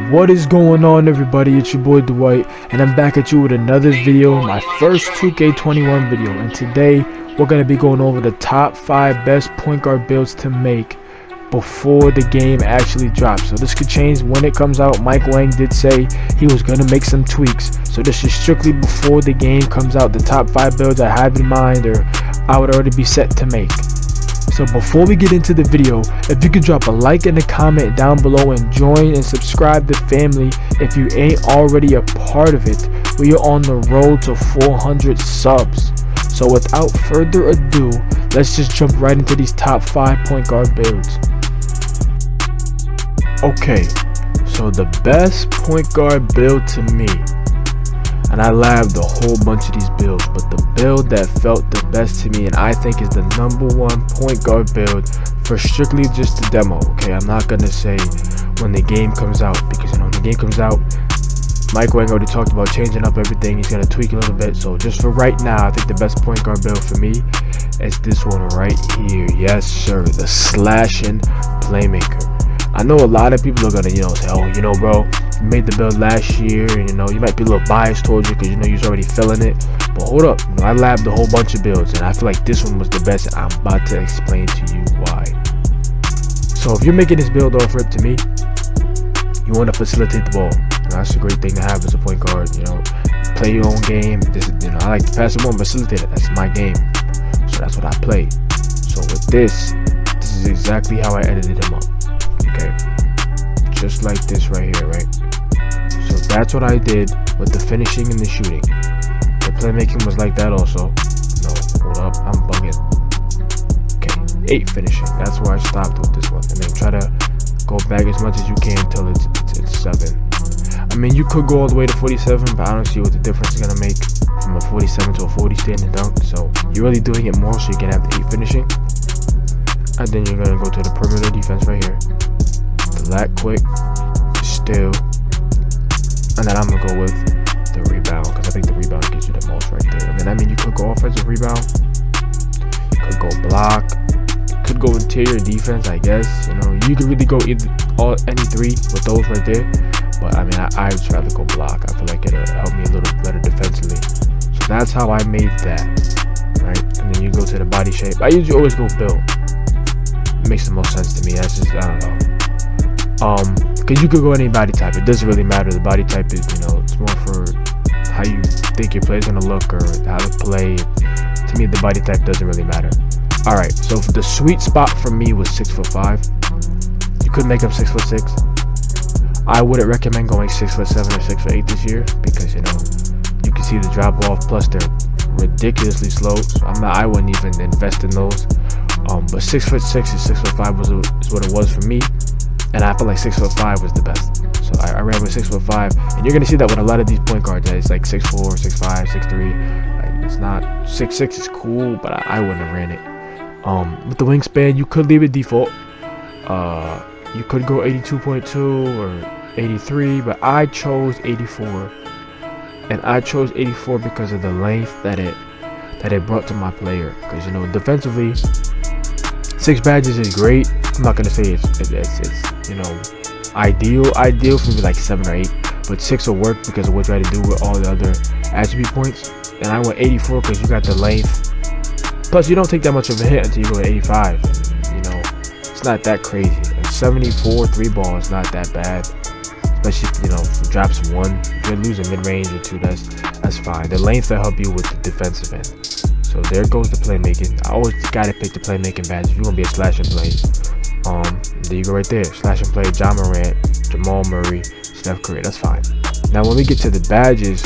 What is going on, everybody? It's your boy Dwight, and I'm back at you with another video, my first 2K21 video. And today we're going to be going over the top 5 best point guard builds to make before the game actually drops. So this could change when it comes out. Mike Wang did say he was going to make some tweaks, so this is strictly before the game comes out. The top 5 builds I have in mind, or I would already be set to make. So before we get into the video, if you could drop a like and a comment down below and join and subscribe the family if you ain't already a part of it. We are on the road to 400 subs. So without further ado, let's just jump right into these top 5 point guard builds. Okay, so the best point guard build to me, and I labbed a whole bunch of these builds, but the build that felt the best to me and I think is the #1 point guard build for strictly just the demo. Okay, I'm not gonna say when the game comes out, because when the game comes out, Mike Wang already talked about changing up everything. He's gonna tweak a little bit. So just for right now, I think the best point guard build for me is this one right here. Yes sir, the slashing playmaker. I know a lot of people are gonna, say, oh, bro, you made the build last year, and you might be a little biased towards you because you was already feeling it. But hold up, I labbed a whole bunch of builds, and I feel like this one was the best, and I'm about to explain to you why. So if you're making this build offer to me, you want to facilitate the ball. That's a great thing to have as a point guard. Play your own game. I like to pass the ball and facilitate it. That's my game, so that's what I play. So with this is exactly how I edited him up. Okay, just like this right here, right? So that's what I did with the finishing and the shooting. The playmaking was like that also. No, hold up, I'm bugging. Okay, 8 finishing. That's where I stopped with this one, and then try to go back as much as you can until it's 7. I mean, you could go all the way to 47, but I don't see what the difference is gonna make from a 47 to a 40 standing dunk. So you're really doing it more so you can have the 8 finishing, and then you're gonna go to the perimeter defense right here. That quick, still, and then I'm gonna go with the rebound, because I think the rebound gives you the most right there. I mean, you could go offensive rebound, you could go block, you could go interior defense, I guess. You could really go any 3 with those right there. But I mean, I'd rather go block. I feel like it'll help me a little better defensively. So that's how I made that, right? And then you go to the body shape. I usually always go build. It makes the most sense to me. That's just, I don't know. Because you could go any body type. It doesn't really matter. The body type is, it's more for how you think your play is gonna look or how to play. To me, the body type doesn't really matter. All right. So the sweet spot for me was 6'5". You could make him 6'6". I wouldn't recommend going 6'7" or 6'8" this year, because you can see the drop off. Plus they're ridiculously slow. So I wouldn't even invest in those. But 6'6" and 6'5" is what it was for me. And I feel like 6'5" was the best. So I ran with 6'5", and you're gonna see that with a lot of these point guards. It's like 6'4", 6'5", 6'3". Like, it's not 6'6" is cool, but I wouldn't have ran it. With the wingspan, you could leave it default. You could go 82.2 or 83, but I chose 84, and I chose 84 because of the length that it brought to my player. Because defensively, 6 badges is great. I'm not gonna say it's ideal for me, like 7 or 8, but 6 will work because of what you try to do with all the other attribute points. And I went 84 because you got the length, plus you don't take that much of a hit until you go to 85. It's not that crazy. Like 74 3 ball is not that bad, especially if you drop some 1. If you're losing mid-range or 2, that's fine. The length will help you with the defensive end. So there goes the playmaking. I always gotta pick the playmaking badge if you're gonna be a slash and play. There you go right there. Slash and play, John Morant, Jamal Murray, Steph Curry. That's fine. Now when we get to the badges,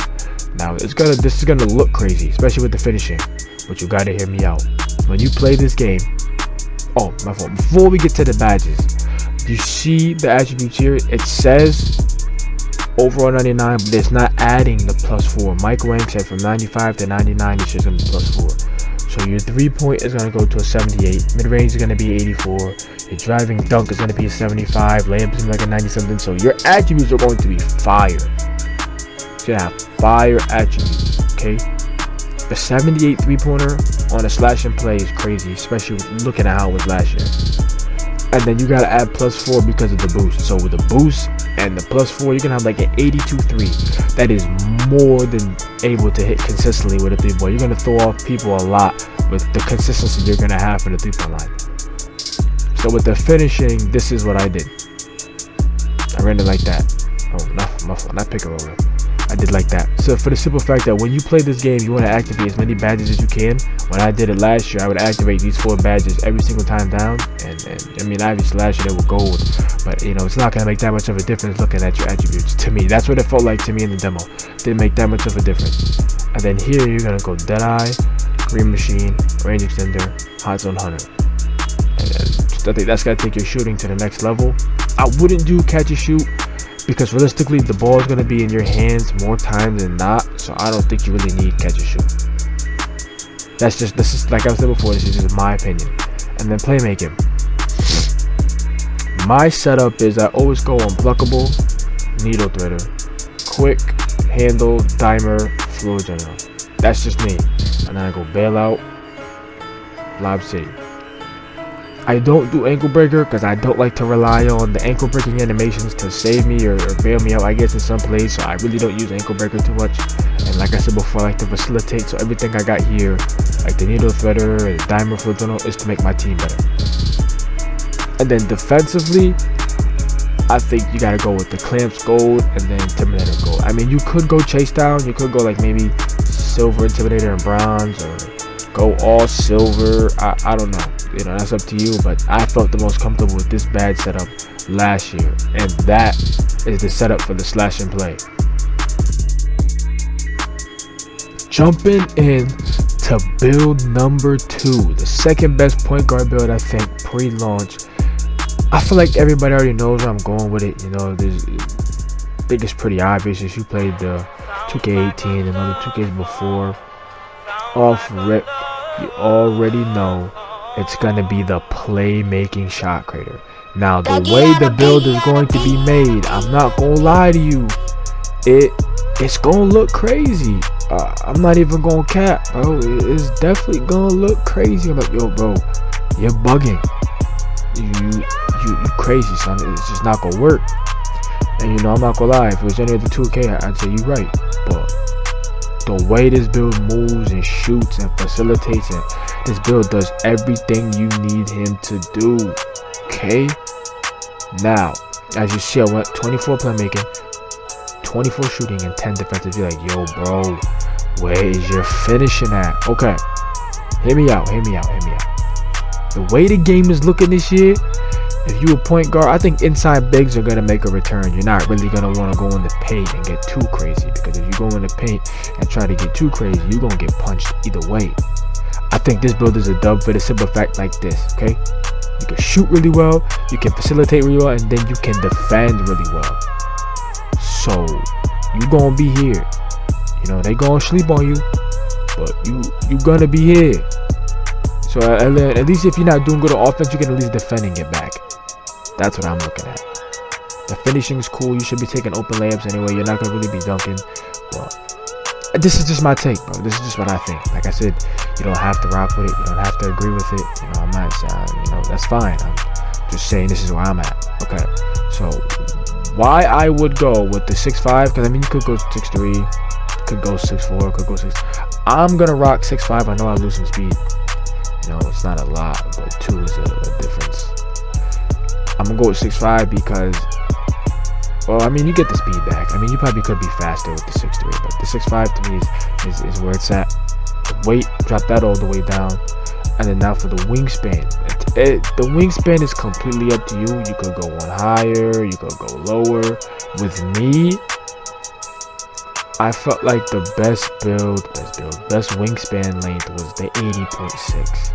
this is gonna look crazy, especially with the finishing. But you gotta hear me out. When you play this game, oh my fault. Before we get to the badges, you see the attributes here. It says overall 99, but it's not adding the +4. Mike Wang said from 95 to 99, it's just gonna be +4. So your 3-point is gonna go to a 78. Mid-range is gonna be 84. Your driving dunk is gonna be a 75. Layup is like a 90 something. So your attributes are going to be fire. So you have fire attributes. Okay. The 78 3-pointer on a slash and play is crazy, especially looking at how it was last year. And then you gotta add +4 because of the boost. So with the boost, and the +4, you're gonna have like an 82-3. That is more than able to hit consistently with a 3-point. You're gonna throw off people a lot with the consistency you're gonna have for the 3-point line. So with the finishing, this is what I did. I ran it like that. Oh, not pick and roll. I did like that. So for the simple fact that when you play this game, you want to activate as many badges as you can. When I did it last year, I would activate these 4 badges every single time down. And I mean, obviously last year they were gold, but you know, it's not gonna make that much of a difference looking at your attributes. To me, that's what it felt like to me in the demo. Didn't make that much of a difference. And then here you're gonna go Deadeye, Green Machine, Range Extender, Hot Zone Hunter. And I think that's gonna take your shooting to the next level. I wouldn't do catch and shoot, because realistically the ball is going to be in your hands more times than not, so I don't think you really need catch and shoot. This is like I said before, this is just my opinion. And then playmaking, my setup is I always go unblockable, needle threader, quick, handle, dimer, fluid general. That's just me. And then I go bailout, lob city. I don't do ankle breaker because I don't like to rely on the ankle breaking animations to save me or bail me out, I guess, in some plays. So I really don't use ankle breaker too much. And like I said before, I like to facilitate. So everything I got here, like the needle threader and the dimer fluid tunnel, is to make my team better. And then defensively, I think you gotta go with the clamps gold and then intimidator gold. I mean, you could go chase down. You could go like maybe silver intimidator and bronze, or go all silver. I don't know. You know, that's up to you, but I felt the most comfortable with this bad setup last year, and that is the setup for the slash and play. Jumping in to build number 2, the second best point guard build, I think, pre-launch. I feel like everybody already knows where I'm going with it. You know, I think it's pretty obvious if you played the 2K18 and other 2Ks before. Off rip, you already know it's going to be the playmaking shot creator. Now, the way the build is going to be made, I'm not going to lie to you, it's going to look crazy. I'm not even going to cap, bro. It's definitely going to look crazy. I'm like, yo, bro, you're bugging. You crazy, son. It's just not going to work. And, you know, I'm not going to lie. If it was any other 2K, I'd say you're right. But the way this build moves and shoots and facilitates, and this build does everything you need him to do. Okay? Now, as you see, I went 24 playmaking, 24 shooting, and 10 defensive. You're like, yo, bro, where is your finishing at? Okay. Hear me out. The way the game is looking this year, if you a point guard, I think inside bigs are going to make a return. You're not really going to want to go in the paint and get too crazy, because if you go in the paint and try to get too crazy, you're going to get punched either way. I think this build is a dub for the simple fact like this, okay? You can shoot really well, you can facilitate really well, and then you can defend really well. So, you going to be here. You know, they going to sleep on you, but you going to be here. So, at least if you're not doing good on offense, you can at least defend and get back. That's what I'm looking at. The finishing is cool. You should be taking open layups anyway. You're not going to really be dunking. But this is just my take, bro. This is just what I think. Like I said, you don't have to rock with it. You don't have to agree with it. You know, I'm not saying, you know, that's fine. I'm just saying this is where I'm at. Okay. So, why I would go with the 6'5", because, I mean, you could go 6'3", could go 6'4", could go 6. I'm going to rock 6'5". I know I lose some speed. You know, it's not a lot, but 2 is a difference. I'm going to go with 6'5", because, well, I mean, you get the speed back. I mean, you probably could be faster with the 6'3", but the 6'5" to me is where it's at. The weight, drop that all the way down. And then now for the wingspan. The wingspan is completely up to you. You could go one higher, you could go lower. With me, I felt like the best wingspan length was the 80.6.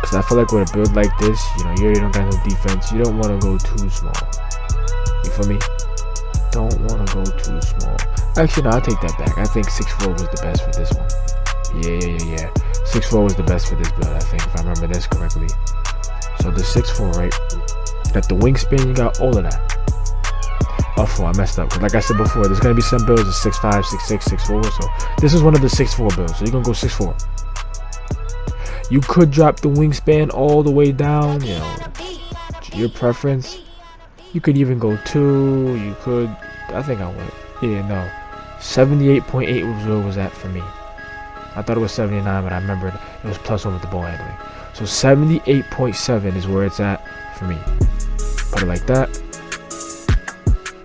Because I feel like with a build like this, you know, you already don't got no defense. You don't want to go too small. You feel me? Don't want to go too small. Actually, no, I'll take that back. I think 6'4" was the best for this one. Yeah. 6'4" was the best for this build, I think, if I remember this correctly. So the 6'4", right? Got the wingspan, you got all of that. Oh, 4, I messed up. Like I said before, there's going to be some builds of 6'5", 6'6", 6'4". So this is one of the 6'4" builds. So you're going to go 6'4". You could drop the wingspan all the way down, you know, to your preference. You could even go 2. You could, I think I went, yeah, no, 78.8 was where it was at for me. I thought it was 79, but I remembered it was plus 1 with the ball handling. So 78.7 is where it's at for me. Put it like that.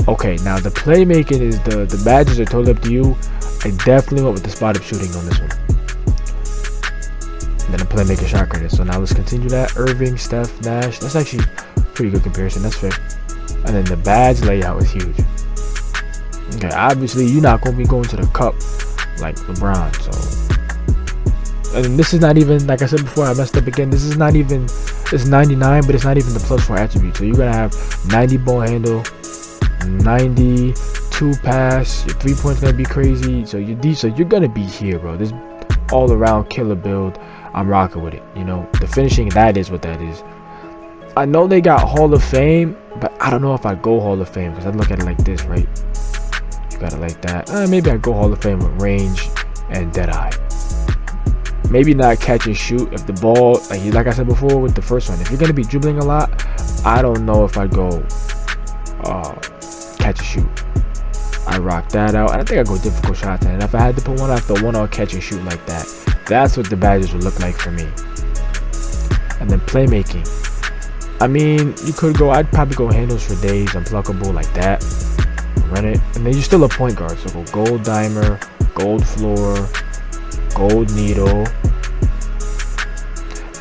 Okay, now the playmaking is the badges are totally up to you. I definitely went with the spot up shooting on this one. And then the playmaker shot creator. So now let's continue that. Irving, Steph, Nash. That's actually a pretty good comparison. That's fair. And then the badge layout is huge. Okay, obviously you're not gonna be going to the cup like LeBron. So, and this is not even, like I said before, I messed up again. This is not even, it's 99, but it's not even the +4 attribute. So you're gonna have 90 ball handle, 92 pass. Your 3-point's gonna be crazy. So you're gonna be here, bro. This all around killer build. I'm rocking with it. You know, the finishing, that is what that is. I know they got Hall of Fame, but I don't know if I go Hall of Fame because I look at it like this, right? You got it like that. Maybe I go Hall of Fame with range and Deadeye. Maybe not catch and shoot if the ball, like I said before with the first one, if you're gonna be dribbling a lot, I don't know if I go catch and shoot. I rock that out, and I think I go difficult shots. And if I had to put one, I have to one on catch and shoot like that. That's what the badges would look like for me. And then playmaking. I mean, you could go, I'd probably go handles for days, unpluckable like that. Run it. And then you're still a point guard. So go gold dimer, gold floor, gold needle.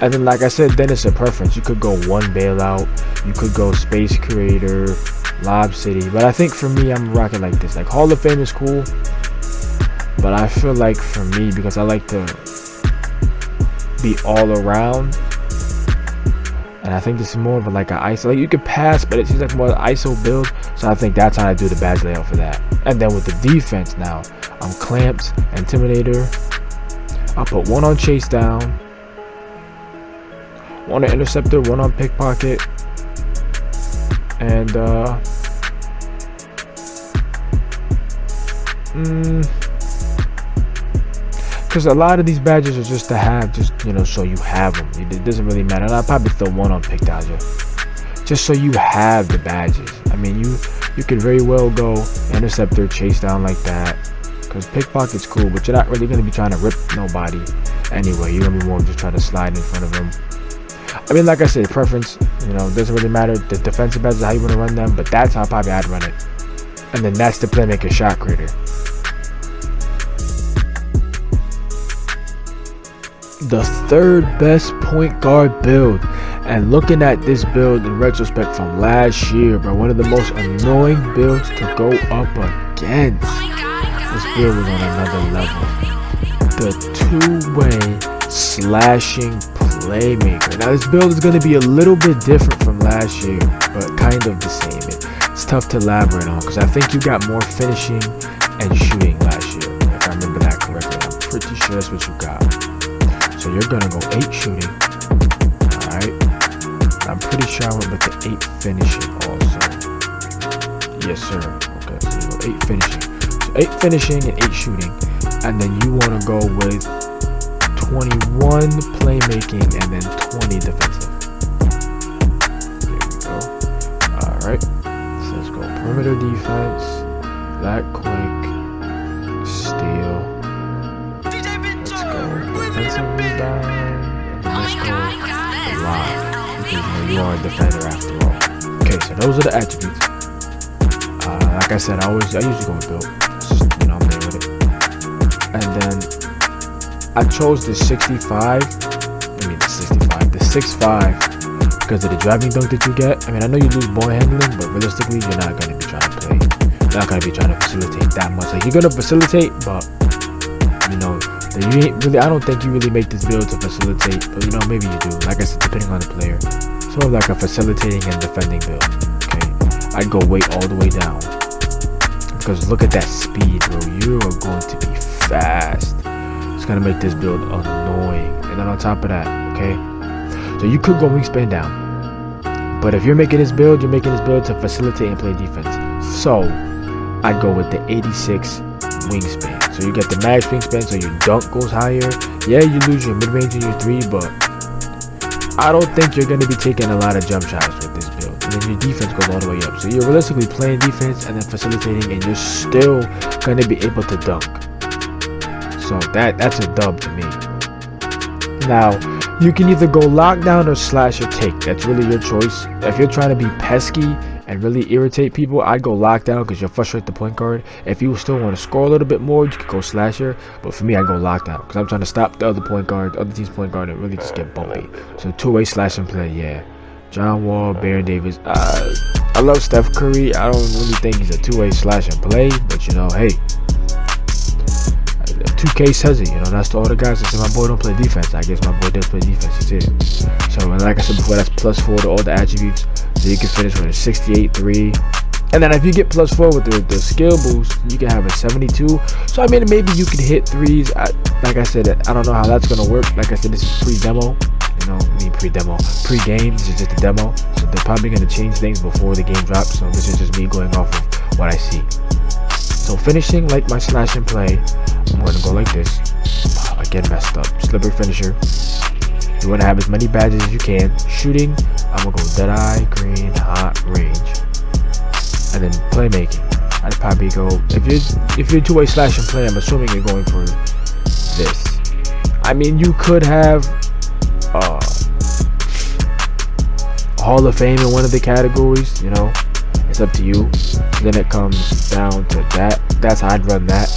And then like I said, then it's a preference. You could go one bailout. You could go space creator, lob city. But I think for me, I'm rocking like this. Like Hall of Fame is cool. But I feel like for me, because I like to be all around, and I think this is more of like an ISO. Like you could pass, but it seems like more an ISO build. So I think that's how I do the badge layout for that. And then with the defense now, I'm clamps, intimidator. I'll put one on chase down, one on interceptor, one on pickpocket, and because a lot of these badges are just to have, just, you know, so you have them. It doesn't really matter. And I'll probably throw one on pick dodger, just so you have the badges. I mean, you could very well go interceptor, chase down like that, because pickpocket's cool, but you're not really going to be trying to rip nobody anyway. You're going to be more just trying to slide in front of them. I mean, like I said, preference, you know, doesn't really matter. The defensive badges, how you want to run them, but that's how probably I'd run it. And then that's the playmaker shot creator. The third best point guard build. And looking at this build in retrospect from last year, bro, one of the most annoying builds to go up against. This build was on another level. The two-way slashing playmaker. Now this build is going to be a little bit different from last year, but kind of the same. It's tough to elaborate on because I think you got more finishing and shooting last year, if I remember that correctly. I'm pretty sure that's what you got. So you're gonna go 8 shooting. Alright. I'm pretty sure I went with the 8 finishing also. Yes, sir. Okay, so you go 8 finishing. So 8 finishing and 8 shooting. And then you wanna go with 21 playmaking and then 20 defensive. There we go. Alright. So let's go perimeter defense, that quick, steal. Defensive rebound, and then let's go live, because you are a defender after all. Okay, so those are the attributes. Like I said, I usually go with build. Just, you know, I'm there with it. And then I chose the 65. The 6'5", because of the driving dunk that you get. I mean, I know you lose ball handling, but realistically, you're not going to be trying to play. You're not going to be trying to facilitate that much. Like, you're going to facilitate, but you know, you ain't really, I don't think you really make this build to facilitate, but you know, maybe you do. Like I said, depending on the player. It's more like a facilitating and defending build. Okay, I'd go weight all the way down, because look at that speed, bro. You are going to be fast. It's gonna make this build annoying. And then on top of that, okay, so you could go wingspan down, but if you're making this build, you're making this build to facilitate and play defense. So I'd go with the 86 wingspan. So you get the max wingspan, so your dunk goes higher. Yeah, you lose your mid-range and your 3, but I don't think you're going to be taking a lot of jump shots with this build. then your defense goes all the way up. So you're realistically playing defense and then facilitating, and you're still going to be able to dunk. So that's a dub to me. Now, you can either go lockdown or slash or take. That's really your choice. If you're trying to be pesky and really irritate people, I'd go lockdown because you'll frustrate the point guard. If you still want to score a little bit more, you could go slasher. But for me, I'd go lockdown because I'm trying to stop the other point guard, the other team's point guard, and really just get bumpy. So two-way slash and play, yeah. John Wall, Baron Davis. I love Steph Curry. I don't really think he's a two-way slash and play, but you know, hey. 2K says it, you know, that's to all the guys that say my boy don't play defense. I guess my boy does play defense, he did. So, and like I said before, that's +4 to all the attributes. So you can finish with a 68 3. And then if you get +4 with the skill boost, you can have a 72. So, I mean, maybe you could hit threes. Like I said, I don't know how that's going to work. Like I said, this is pre-demo. You know, pre-demo. Pre-game, this is just a demo. So they're probably going to change things before the game drops. So this is just me going off of what I see. So finishing like my slash and play, I'm going to go like this. Again, messed up. Slippery finisher. You want to have as many badges as you can. Shooting, I'm going to go dead eye, green, hot, range. And then playmaking. I'd probably go, if you're two-way slash and play, I'm assuming you're going for this. I mean, you could have Hall of Fame in one of the categories, you know. It's up to you. Then it comes down to that. That's how I'd run that.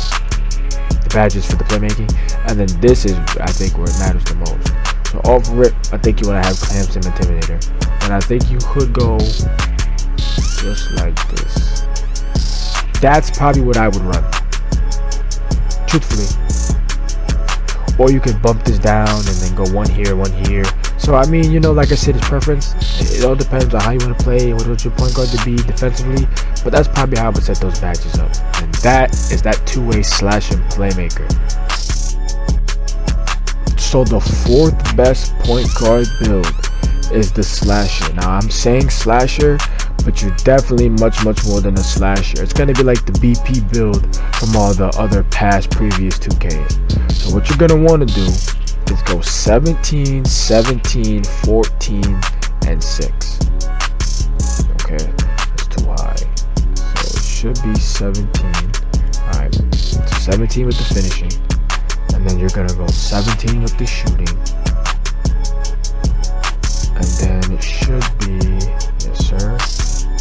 The badges for the playmaking. And then this is, I think, where it matters the most. So off rip, I think you want to have Clamps and Intimidator. And I think you could go just like this. That's probably what I would run, truthfully. Or you could bump this down and then go one here, one here. So I mean, you know, like I said, it's preference. It all depends on how you want to play, what your point guard to be defensively. But that's probably how I would set those badges up. And that is that two-way slash and playmaker. So the fourth best point guard build is the slasher. Now I'm saying slasher, but you're definitely much more than a slasher. It's gonna be like the BP build from all the other past previous 2Ks. So what you're gonna want to do is go 17, 17, 14, and 6. Okay, that's too high. So it should be 17. Alright, so 17 with the finishing. And then you're gonna go 17 with the shooting. And then it should be, yes sir.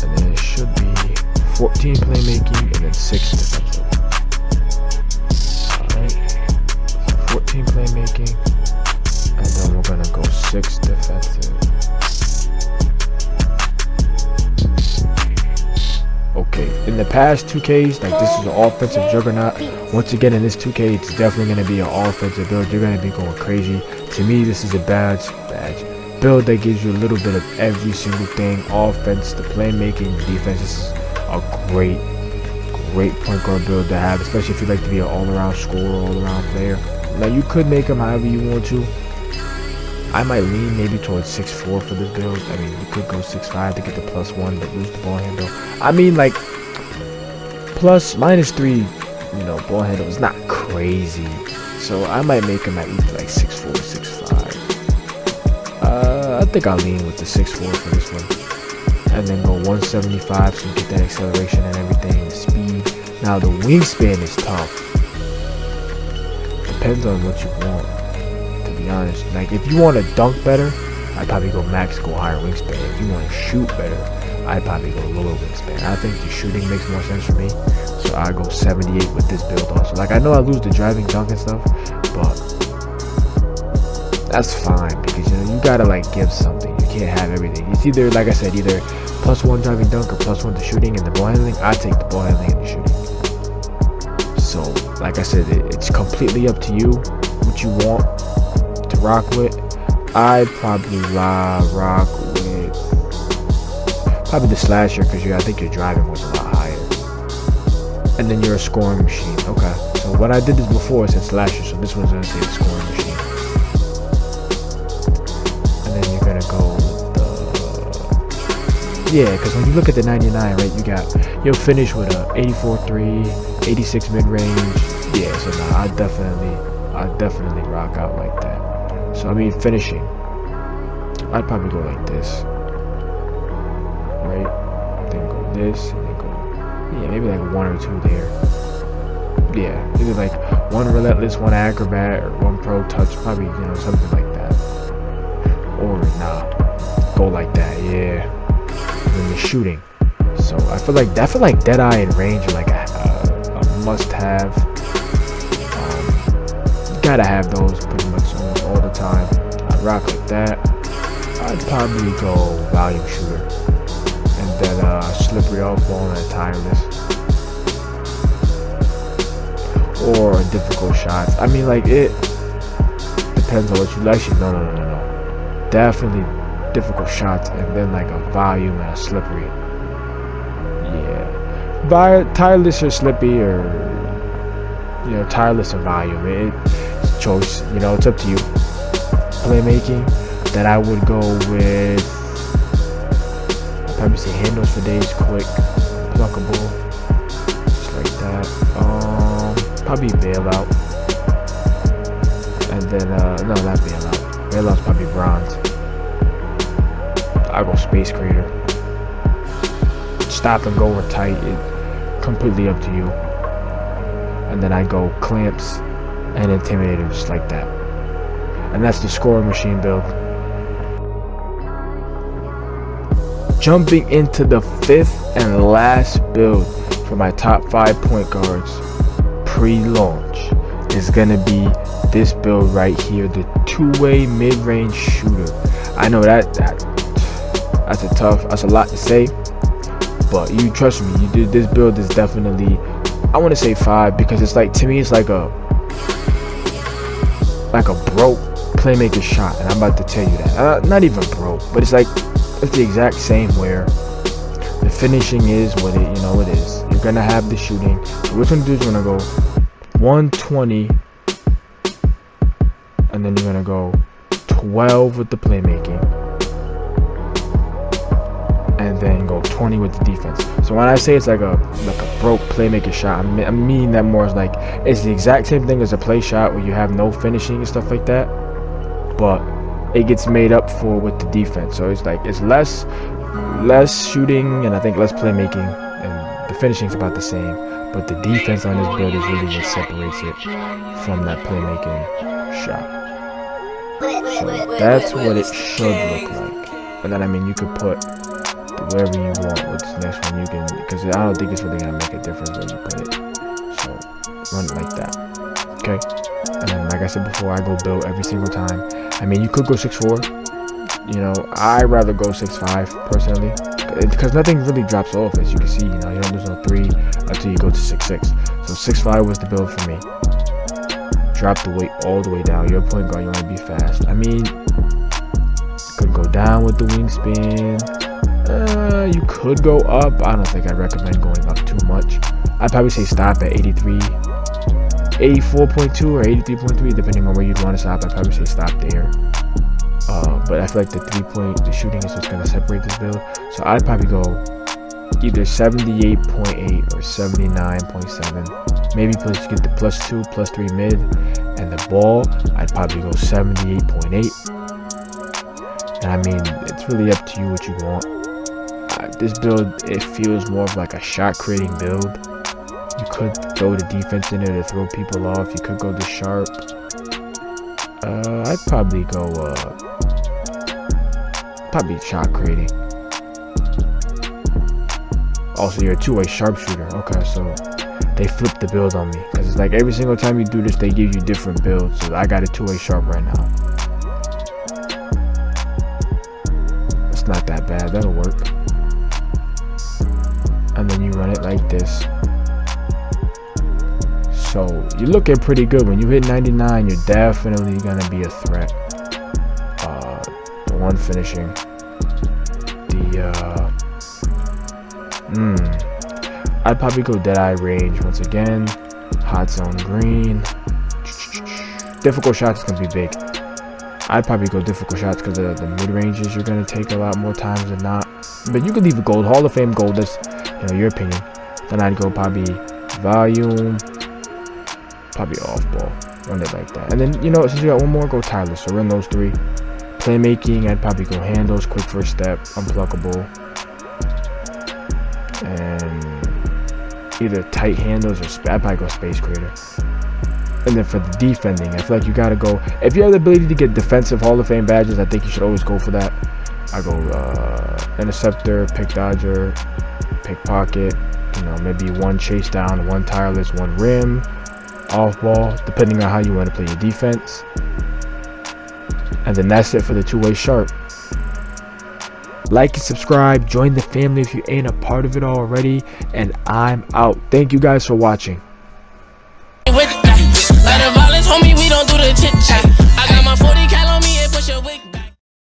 And then it should be 14 playmaking and then 6 defensive. Alright, so 14 playmaking. And then we're gonna go 6 defensive. Okay, in the past 2Ks, like this is an offensive juggernaut. Once again, in this 2K, it's definitely gonna be an offensive build. You're gonna be going crazy. To me, this is a badge build that gives you a little bit of every single thing. Offense, the playmaking, the defense. This is a great point guard build to have, especially if you like to be an all-around scorer, all-around player. Now you could make them however you want to. I might lean maybe towards 6'4" for this build. I mean, you could go 6'5" to get the +1 but lose the ball handle. I mean, like -3, you know, ball handle is not crazy. So I might make him at least like 6'4", 6'5". I think I'll lean with the 6'4" for this one. And then go 175 so you get that acceleration and everything, the speed. Now the wingspan is tough. Depends on what you want, to be honest. Like if you want to dunk better, I'd probably go max, go higher wingspan. If you want to shoot better, I'd probably go lower wingspan. I think the shooting makes more sense for me, so I go 78 with this build also. Like I know I lose the driving dunk and stuff, but that's fine because you know you gotta like give something. You can't have everything. It's either, like I said, either +1 driving dunk or +1 to shooting and the ball handling. I take the ball handling and the shooting. So like I said, it's completely up to you what you want to rock with. I'd probably rock with probably the slasher because I think your driving was a lot higher. And then you're a scoring machine. Okay, so what I did this before said slasher, so this one's gonna say the scoring machine. And then you're gonna go yeah, because when you look at the 99, right, you'll finish with a 84-3, 86 mid-range. Yeah, so nah, I definitely rock out like that. So I mean, finishing, I'd probably go like this. right? Then go this, and then go, yeah, maybe like 1 or 2 there. Yeah, maybe like 1 relentless, 1 acrobat, or 1 pro touch, probably, you know, something like that. Or nah, go like that, yeah. And then the shooting. So I feel like Deadeye and range are like a must-have. You gotta have those pretty much almost all the time. I'd rock like that. I'd probably go volume shooter, and then slippery off ball and tireless, or difficult shots. I mean, like, it depends on what you like. No. Definitely difficult shots, and then like a volume and a slippery. Yeah, tireless or slippy, or you know, tireless or volume. It's choice. You know, it's up to you. Playmaking, then I would go with, I'd probably say handles for days, quick, pluckable, just like that. Probably bailout, and then no, not bailout. Bailout's probably bronze. I go space creator. Stop and go or tight. It completely up to you. And then I go clamps and intimidator, just like that. And that's the scoring machine build. Jumping into the 5th and last build for my top 5 point guards pre-launch is gonna be this build right here, the TwoWay mid-range shooter. I know that's a lot to say, but you trust me, this build is definitely, I want to say 5, because it's like, to me, it's like a broke playmaker shot, and I'm about to tell you that. Not even broke, but it's like, it's the exact same, where the finishing is what it, you know, it is. You're gonna have the shooting. So what you're gonna do is you're gonna go 120, and then you're gonna go 12 with the playmaking, and then go 20 with the defense. So when I say it's like a broke playmaker shot, I mean that more as like, it's the exact same thing as a play shot where you have no finishing and stuff like that, but it gets made up for with the defense. So it's like, it's less shooting and I think less playmaking, and the finishing's about the same, but the defense on this build is really what separates it from that playmaking shot. So that's what it should look like. And then, I mean, you could put wherever you want with this next one. You can, because I don't think it's really gonna make a difference where you put it. So run it like that, okay? And then, like I said before, I go build every single time. I mean, you could go 6'4". You know, I'd rather go 6'5" personally, because nothing really drops off, as you can see. You know, you don't lose no 3 until you go to 6'6". So 6'5" was the build for me. Drop the weight all the way down. You're a point guard, you want to be fast. I mean, could go down with the wingspan. You could go up. I don't think I'd recommend going up too much. I'd probably say stop at 84.2 or 83.3, depending on where you'd want to stop. I'd probably say stop there. But I feel like the shooting is what's going to separate this build. So I'd probably go either 78.8 or 79.7. Maybe plus get the +2, +3 mid, and the ball, I'd probably go 78.8. And I mean, it's really up to you what you want. This build, it feels more of like a shot creating build. You could throw the defense in there to throw people off. You could go the sharp. I'd probably go probably shot creating. Also, you're a two-way sharpshooter. Okay, so they flipped the build on me, because it's like every single time you do this, they give you different builds. So I got a two-way sharp right now. It's not that bad. That'll work. And then you run it like this. So you're looking pretty good. When you hit 99, you're definitely gonna be a threat. The one finishing. I'd probably go Deadeye range once again. Hot zone green. Difficult shots is gonna be big. I'd probably go difficult shots because the mid ranges you're gonna take a lot more times than not. But you could leave a gold, Hall of Fame gold. That's, you know, your opinion. Then I'd go probably volume, probably off ball, run it like that. And then, you know, since you got one more, go tireless. So run those 3. Playmaking, I'd probably go handles, quick first step, unpluckable. either tight handles or I'd probably go Space Creator. And then for the defending, I feel like you gotta go, if you have the ability to get defensive Hall of Fame badges, I think you should always go for that. I go Interceptor, Pick Dodger, Pickpocket, you know, maybe one Chase Down, one Tireless, one Rim, Off Ball, depending on how you want to play your defense. And then that's it for the two-way sharp. Like and subscribe, join the family if you ain't a part of it already, and I'm out. Thank you guys for watching. Homie, we don't do the chit chat.